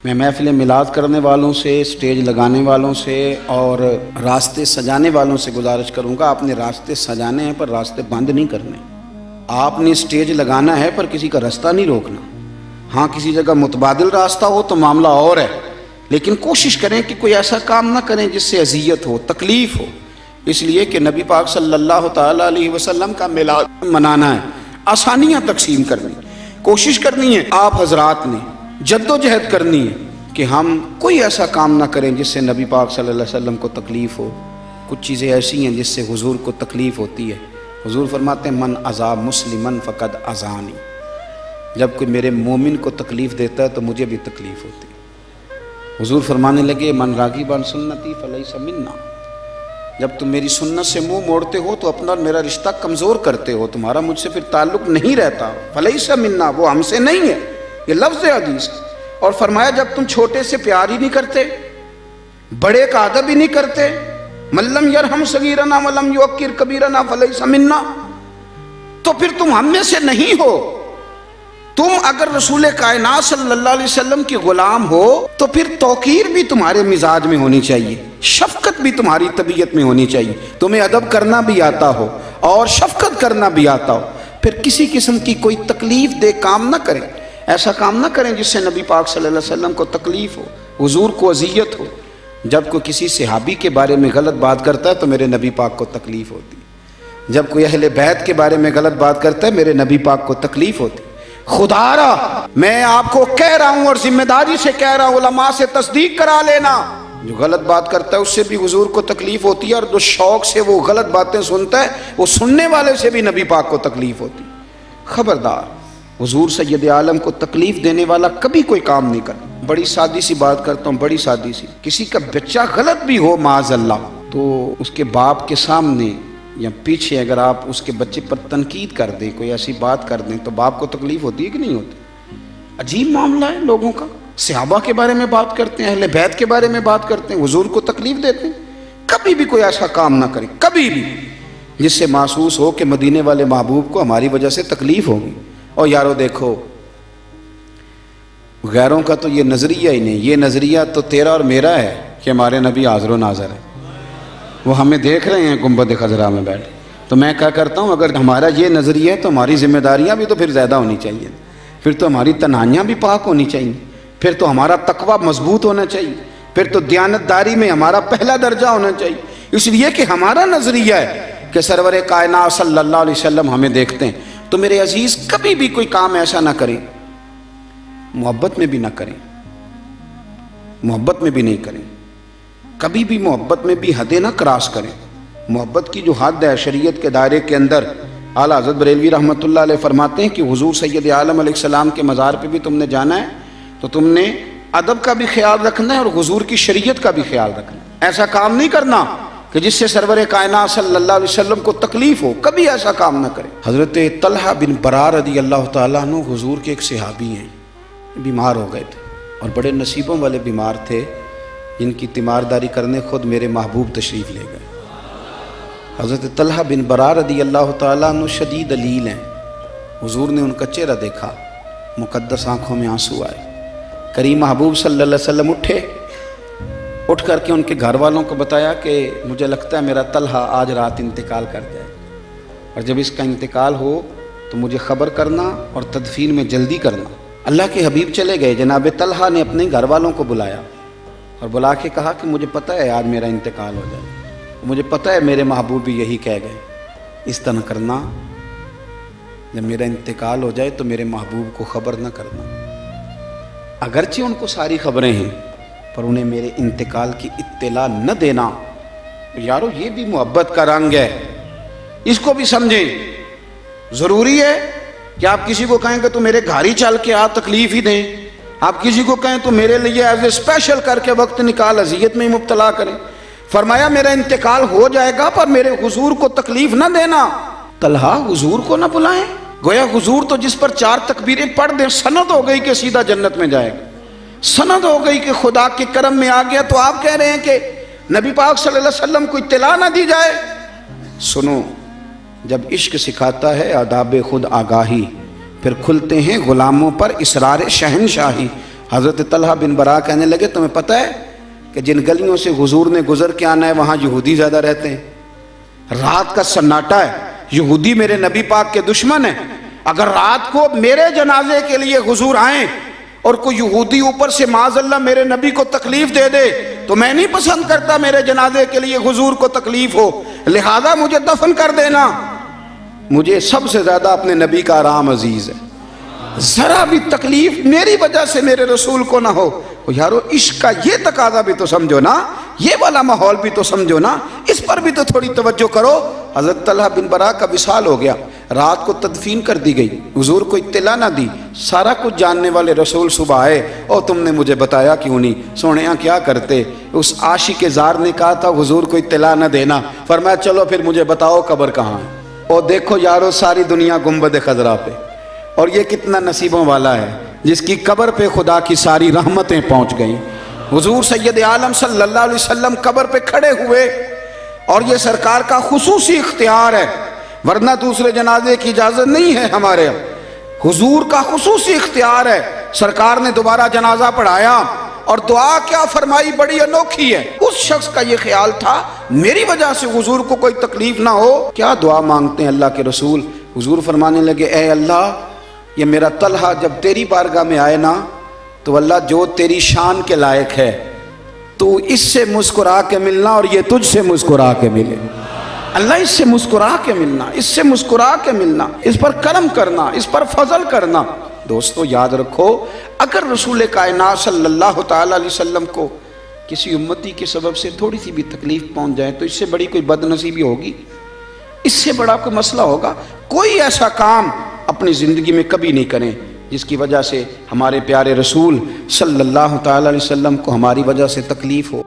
میں محفل میلاد کرنے والوں سے، سٹیج لگانے والوں سے اور راستے سجانے والوں سے گزارش کروں گا، آپ نے راستے سجانے ہیں پر راستے بند نہیں کرنے۔ آپ نے سٹیج لگانا ہے پر کسی کا راستہ نہیں روکنا۔ ہاں کسی جگہ متبادل راستہ ہو تو معاملہ اور ہے، لیکن کوشش کریں کہ کوئی ایسا کام نہ کریں جس سے اذیت ہو، تکلیف ہو، اس لیے کہ نبی پاک صلی اللہ تعالیٰ علیہ وسلم کا میلاد منانا ہے، آسانیاں تقسیم کرنی، کوشش کرنی ہے آپ حضرات نے، جد و جہد کرنی ہے کہ ہم کوئی ایسا کام نہ کریں جس سے نبی پاک صلی اللہ علیہ وسلم کو تکلیف ہو۔ کچھ چیزیں ایسی ہیں جس سے حضور کو تکلیف ہوتی ہے۔ حضور فرماتے ہیں من اذا مسلمن فقد اذانی، جب کوئی میرے مومن کو تکلیف دیتا ہے تو مجھے بھی تکلیف ہوتی ہے۔ حضور فرمانے لگے من راغب عن سنتی فلیس منا، جب تم میری سنت سے منہ موڑتے ہو تو اپنا اور میرا رشتہ کمزور کرتے ہو، تمہارا مجھ سے پھر تعلق نہیں رہتا، فلیس منا، وہ ہم سے نہیں ہے، یہ لفظ حدیث۔ اور فرمایا جب تم چھوٹے سے پیار ہی نہیں کرتے، بڑے کا ادب ہی نہیں کرتے، من لم یرحم صغیرنا ولم یوقر کبیرنا فلیس منا، تو پھر تم ہم میں سے نہیں ہو۔ تم اگر رسول کائنات صلی اللہ علیہ وسلم کے غلام ہو تو پھر توقیر بھی تمہارے مزاج میں ہونی چاہیے، شفقت بھی تمہاری طبیعت میں ہونی چاہیے، تمہیں ادب کرنا بھی آتا ہو اور شفقت کرنا بھی آتا ہو، پھر کسی قسم کی کوئی تکلیف دہ کام نہ کریں، ایسا کام نہ کریں جس سے نبی پاک صلی اللہ علیہ وسلم کو تکلیف ہو، حضور کو اذیت ہو۔ جب کوئی کسی صحابی کے بارے میں غلط بات کرتا ہے تو میرے نبی پاک کو تکلیف ہوتی ہے، جب کوئی اہل بیت کے بارے میں غلط بات کرتا ہے میرے نبی پاک کو تکلیف ہوتی ہے۔ خدا را میں آپ کو کہہ رہا ہوں اور ذمہ داری سے کہہ رہا ہوں، علماء سے تصدیق کرا لینا، جو غلط بات کرتا ہے اس سے بھی حضور کو تکلیف ہوتی ہے، اور جو شوق سے وہ غلط باتیں سنتا ہے وہ سننے والے سے بھی نبی پاک کو تکلیف ہوتی ہے۔ خبردار، حضور سید عالم کو تکلیف دینے والا کبھی کوئی کام نہیں کرتا۔ بڑی سادی سی بات کرتا ہوں، بڑی سادی سی، کسی کا بچہ غلط بھی ہو معاذ اللہ تو اس کے باپ کے سامنے یا پیچھے اگر آپ اس کے بچے پر تنقید کر دیں، کوئی ایسی بات کر دیں تو باپ کو تکلیف ہوتی ہے کہ نہیں ہوتی؟ عجیب معاملہ ہے لوگوں کا، صحابہ کے بارے میں بات کرتے ہیں، اہل بیت کے بارے میں بات کرتے ہیں، حضور کو تکلیف دیتے ہیں۔ کبھی بھی کوئی ایسا کام نہ کرے، کبھی بھی، جس سے محسوس ہو کہ مدینے والے محبوب کو ہماری وجہ سے تکلیف ہوگی۔ اور یارو دیکھو، غیروں کا تو یہ نظریہ ہی نہیں، یہ نظریہ تو تیرا اور میرا ہے کہ ہمارے نبی حاضر و ناظر ہے، وہ ہمیں دیکھ رہے ہیں گنبد خضرا میں بیٹھ۔ تو میں کیا کرتا ہوں، اگر ہمارا یہ نظریہ ہے تو ہماری ذمہ داریاں بھی تو پھر زیادہ ہونی چاہیے، پھر تو ہماری تنہائیاں بھی پاک ہونی چاہیے، پھر تو ہمارا تقویٰ مضبوط ہونا چاہیے، پھر تو دیانتداری میں ہمارا پہلا درجہ ہونا چاہیے، اس لیے کہ ہمارا نظریہ ہے کہ سرور کائنات صلی اللہ علیہ وسلم ہمیں دیکھتے ہیں۔ تو میرے عزیز کبھی بھی کوئی کام ایسا نہ کریں، محبت میں بھی نہ کریں، محبت میں بھی نہیں کریں، کبھی بھی محبت میں بھی حدیں نہ کراس کریں۔ محبت کی جو حد ہے شریعت کے دائرے کے اندر، اعلیٰ حضرت بریلوی رحمۃ اللہ علیہ فرماتے ہیں کہ حضور سید عالم علیہ السلام کے مزار پہ بھی تم نے جانا ہے تو تم نے ادب کا بھی خیال رکھنا ہے اور حضور کی شریعت کا بھی خیال رکھنا ہے۔ ایسا کام نہیں کرنا کہ جس سے سرور کائنات صلی اللہ علیہ وسلم کو تکلیف ہو، کبھی ایسا کام نہ کریں۔ حضرت طلحہ بن برار رضی اللہ تعالیٰ عنہ حضور کے ایک صحابی ہیں، بیمار ہو گئے تھے اور بڑے نصیبوں والے بیمار تھے، جن کی تیمارداری کرنے خود میرے محبوب تشریف لے گئے۔ حضرت طلحہ بن برار رضی اللہ تعالیٰ عنہ شدید علیل ہیں، حضور نے ان کا چہرہ دیکھا، مقدس آنکھوں میں آنسو آئے۔ کریم محبوب صلی اللہ علیہ وسلم اٹھے، اٹھ کر کے ان کے گھر والوں کو بتایا کہ مجھے لگتا ہے میرا طلحہ آج رات انتقال کر جائے، اور جب اس کا انتقال ہو تو مجھے خبر کرنا اور تدفین میں جلدی کرنا۔ اللہ کے حبیب چلے گئے، جناب طلحہ نے اپنے گھر والوں کو بلایا اور بلا کے کہا کہ مجھے پتہ ہے آج میرا انتقال ہو جائے، مجھے پتہ ہے میرے محبوب بھی یہی کہہ گئے، اس طرح کرنا جب میرا انتقال ہو جائے تو میرے محبوب کو خبر نہ کرنا، اگرچہ ان کو ساری خبریں ہیں پر انہیں میرے انتقال کی اطلاع نہ دینا۔ یارو یہ بھی محبت کا رنگ ہے، اس کو بھی سمجھیں۔ ضروری ہے کہ آپ کسی کو کہیں کہ تو میرے گھر ہی چل کے آپ تکلیف ہی دیں، آپ کسی کو کہیں تو میرے لیے ایز اے اسپیشل کر کے وقت نکال اذیت میں ہی مبتلا کریں۔ فرمایا میرا انتقال ہو جائے گا پر میرے حضور کو تکلیف نہ دینا۔ طلحہ حضور کو نہ بلائیں، گویا حضور تو جس پر 4 تکبیریں پڑھ دیں سند ہو گئی کہ سیدھا جنت میں جائے گا، سند ہو گئی کہ خدا کے کرم میں آ گیا، تو آپ کہہ رہے ہیں کہ نبی پاک صلی اللہ علیہ وسلم کو اطلاع نہ دی جائے۔ سنو، جب عشق سکھاتا ہے آداب خود آگاہی، پھر کھلتے ہیں غلاموں پر اسرار شہنشاہی۔ حضرت طلحہ بن برا کہنے لگے تمہیں پتہ ہے کہ جن گلیوں سے حضور نے گزر کے آنا ہے وہاں یہودی زیادہ رہتے ہیں، رات کا سناٹا ہے، یہودی میرے نبی پاک کے دشمن ہیں، اگر رات کو میرے جنازے کے لیے حضور آئیں اور کوئی یہودی اوپر سے معاذ اللہ میرے نبی کو تکلیف دے دے تو میں نہیں پسند کرتا میرے جنازے کے لیے حضور کو تکلیف ہو، لہذا مجھے دفن کر دینا، مجھے سب سے زیادہ اپنے نبی کا آرام عزیز ہے، ذرا بھی تکلیف میری وجہ سے میرے رسول کو نہ ہو۔ یارو عشق کا یہ تقاضا بھی تو سمجھو نا، یہ والا ماحول بھی تو سمجھو نا، اس پر بھی تو تھوڑی توجہ کرو۔ حضرت طلحہ بن برا کا وصال ہو گیا، رات کو تدفین کر دی گئی، حضور کو اطلاع نہ دی، سارا کچھ جاننے والے رسول صبح آئے، اور تم نے مجھے بتایا کیوں نہیں؟ سونیاں کیا کرتے؟ اس عاشق زار نے کہا تھا حضور کو اطلاع نہ دینا، فرمایا چلو پھر مجھے بتاؤ قبر کہاں ہے۔ اور دیکھو یارو ساری دنیا گنبد خضرا پہ، اور یہ کتنا نصیبوں والا ہے جس کی قبر پہ خدا کی ساری رحمتیں پہنچ گئیں۔ حضور سید عالم صلی اللہ علیہ وسلم قبر پہ کھڑے ہوئے، اور یہ سرکار کا خصوصی اختیار ہے، ورنہ دوسرے جنازے کی اجازت نہیں ہے ہمارے، حضور کا خصوصی اختیار ہے۔ سرکار نے دوبارہ جنازہ پڑھایا اور دعا کیا فرمائی، بڑی انوکھی ہے۔ اس شخص کا یہ خیال تھا میری وجہ سے حضور کو کوئی تکلیف نہ ہو، کیا دعا مانگتے ہیں اللہ کے رسول؟ حضور فرمانے لگے اے اللہ، یہ میرا طلحہ جب تیری بارگاہ میں آئے نا تو اللہ جو تیری شان کے لائق ہے تو اس سے مسکرا کے ملنا اور یہ تجھ سے مسکرا کے ملے، اللہ اس سے مسکرا کے ملنا، اس سے مسکرا کے ملنا، اس پر کرم کرنا، اس پر فضل کرنا۔ دوستو یاد رکھو، اگر رسول کائنات صلی اللہ تعالی علیہ وسلم کو کسی امتی کے سبب سے تھوڑی سی بھی تکلیف پہنچ جائے تو اس سے بڑی کوئی بد نصیبی ہوگی؟ اس سے بڑا کوئی مسئلہ ہوگا؟ کوئی ایسا کام اپنی زندگی میں کبھی نہیں کریں جس کی وجہ سے ہمارے پیارے رسول صلی اللہ تعالی علیہ وسلم کو ہماری وجہ سے تکلیف ہو۔